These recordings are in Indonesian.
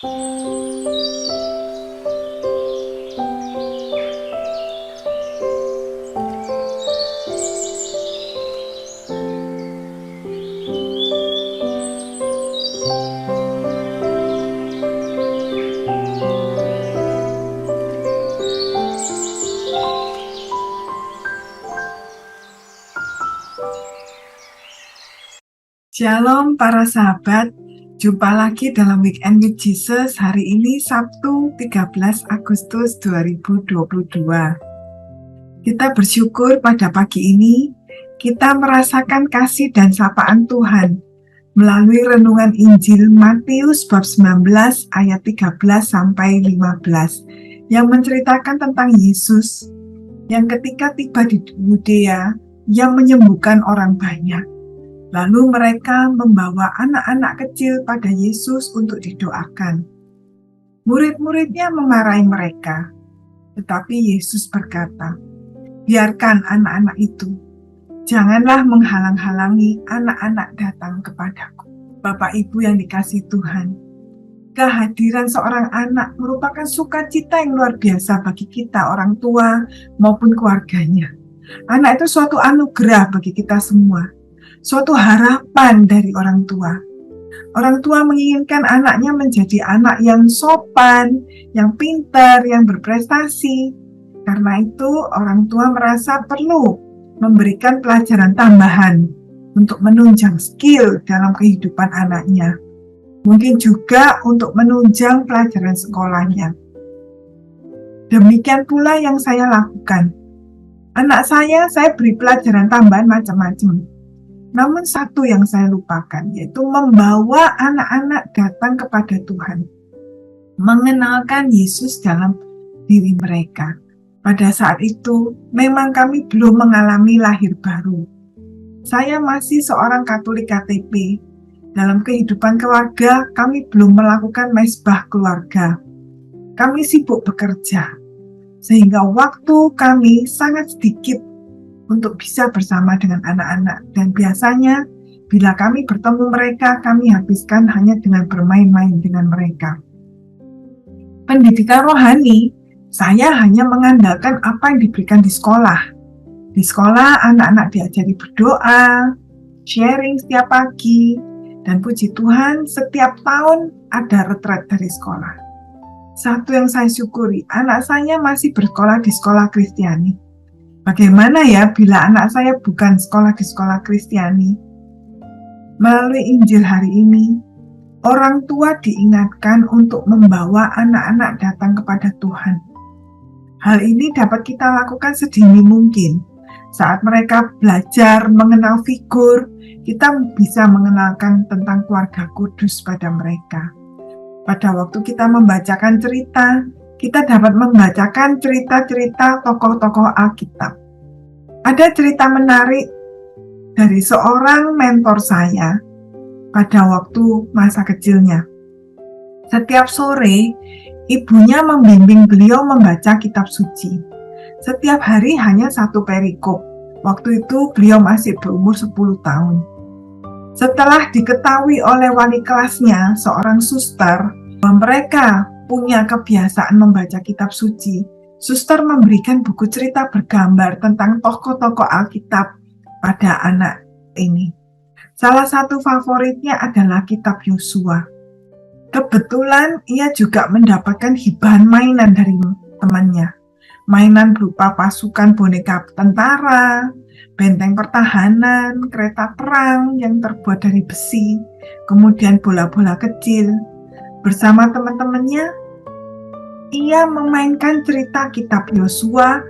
Shalom para sahabat, jumpa lagi dalam Weekend with Jesus hari ini Sabtu 13 Agustus 2022. Kita bersyukur pada pagi ini kita merasakan kasih dan sapaan Tuhan melalui renungan Injil Matius bab 19 ayat 13 sampai 15 yang menceritakan tentang Yesus yang ketika tiba di Yudea yang menyembuhkan orang banyak. Lalu mereka membawa anak-anak kecil pada Yesus untuk didoakan. Murid-muridnya memarahi mereka, tetapi Yesus berkata, "Biarkan anak-anak itu, janganlah menghalang-halangi anak-anak datang kepadaku." Bapak Ibu yang dikasihi Tuhan, kehadiran seorang anak merupakan sukacita yang luar biasa bagi kita orang tua maupun keluarganya. Anak itu suatu anugerah bagi kita semua. Suatu harapan dari orang tua. Orang tua menginginkan anaknya menjadi anak yang sopan, yang pintar, yang berprestasi. Karena itu orang tua merasa perlu memberikan pelajaran tambahan untuk menunjang skill dalam kehidupan anaknya. Mungkin juga untuk menunjang pelajaran sekolahnya. Demikian pula yang saya lakukan. Anak saya beri pelajaran tambahan macam-macam. Namun satu yang saya lupakan, yaitu membawa anak-anak datang kepada Tuhan. Mengenalkan Yesus dalam diri mereka. Pada saat itu, memang kami belum mengalami lahir baru. Saya masih seorang Katolik KTP. Dalam kehidupan keluarga, kami belum melakukan mezbah keluarga. Kami sibuk bekerja, sehingga waktu kami sangat sedikit untuk bisa bersama dengan anak-anak. Dan biasanya bila kami bertemu mereka, kami habiskan hanya dengan bermain-main dengan mereka. Pendidikan rohani, saya hanya mengandalkan apa yang diberikan di sekolah. Di sekolah, anak-anak diajari berdoa, sharing setiap pagi, dan puji Tuhan, setiap tahun ada retret dari sekolah. Satu yang saya syukuri, anak saya masih bersekolah di sekolah Kristiani. Bagaimana ya bila anak saya bukan sekolah di sekolah Kristiani? Melalui Injil hari ini, orang tua diingatkan untuk membawa anak-anak datang kepada Tuhan. Hal ini dapat kita lakukan sedini mungkin. Saat mereka belajar mengenal figur, kita bisa mengenalkan tentang keluarga kudus pada mereka. Pada waktu kita membacakan cerita, kita dapat membacakan cerita-cerita tokoh-tokoh Alkitab. Ada cerita menarik dari seorang mentor saya pada waktu masa kecilnya. Setiap sore, ibunya membimbing beliau membaca kitab suci. Setiap hari hanya satu perikop. Waktu itu beliau masih berumur 10 tahun. Setelah diketahui oleh wali kelasnya, seorang suster, bahwa mereka punya kebiasaan membaca kitab suci, suster memberikan buku cerita bergambar tentang tokoh-tokoh Alkitab pada anak ini. Salah satu favoritnya adalah kitab Yosua. Kebetulan ia juga mendapatkan hibahan mainan dari temannya. Mainan berupa pasukan boneka tentara, benteng pertahanan, kereta perang yang terbuat dari besi, kemudian bola-bola kecil. Bersama teman-temannya, ia memainkan cerita kitab Yosua.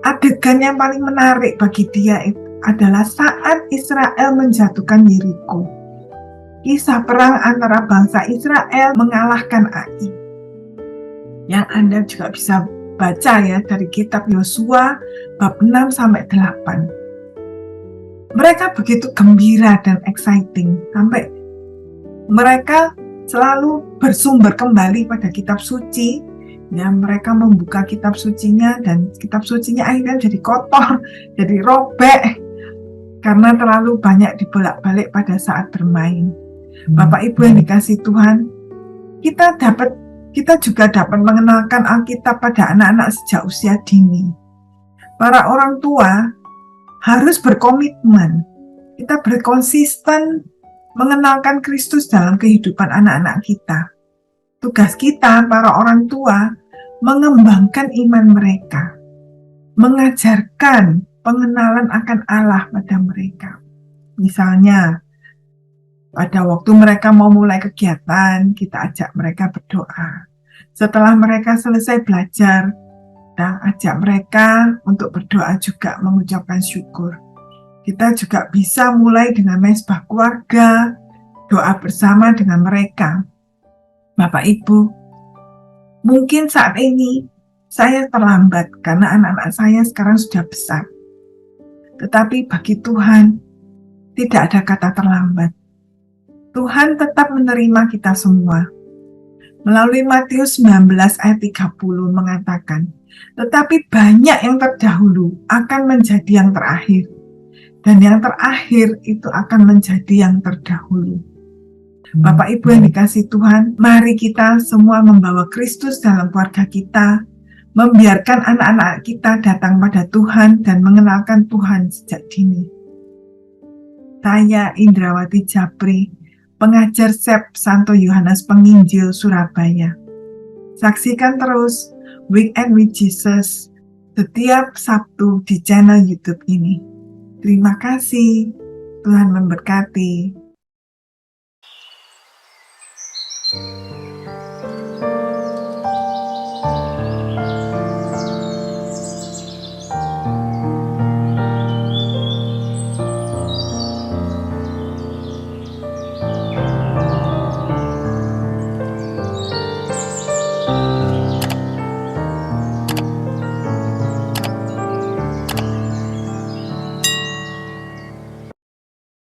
Adegan yang paling menarik bagi dia adalah saat Israel menjatuhkan Yeriko. Kisah perang antara bangsa Israel mengalahkan Ai. Yang Anda juga bisa baca ya dari kitab Yosua bab 6 sampai 8. Mereka begitu gembira dan exciting sampai mereka selalu bersumber kembali pada kitab suci. Ya, mereka membuka kitab sucinya dan kitab sucinya akhirnya jadi kotor, jadi robek karena terlalu banyak dibolak-balik pada saat bermain. Bapak Ibu yang dikasihi Tuhan, kita juga dapat mengenalkan Alkitab pada anak-anak sejak usia dini. Para orang tua harus berkomitmen, kita berkonsisten mengenalkan Kristus dalam kehidupan anak-anak kita. Tugas kita, para orang tua, mengembangkan iman mereka, mengajarkan pengenalan akan Allah pada mereka. Misalnya, pada waktu mereka mau mulai kegiatan, kita ajak mereka berdoa. Setelah mereka selesai belajar, kita ajak mereka untuk berdoa juga, mengucapkan syukur. Kita juga bisa mulai dengan mesbah keluarga, doa bersama dengan mereka. Bapak Ibu, mungkin saat ini saya terlambat karena anak-anak saya sekarang sudah besar. Tetapi bagi Tuhan, tidak ada kata terlambat. Tuhan tetap menerima kita semua. Melalui Matius 19 ayat 30 mengatakan, tetapi banyak yang terdahulu akan menjadi yang terakhir, dan yang terakhir itu akan menjadi yang terdahulu. Bapak Ibu yang dikasihi Tuhan, mari kita semua membawa Kristus dalam keluarga kita, membiarkan anak-anak kita datang pada Tuhan dan mengenalkan Tuhan sejak dini. Saya Indrawati Japri, pengajar SEP Santo Yohanes Penginjil Surabaya. Saksikan terus Weekend with Jesus setiap Sabtu di channel YouTube ini. Terima kasih. Tuhan memberkati.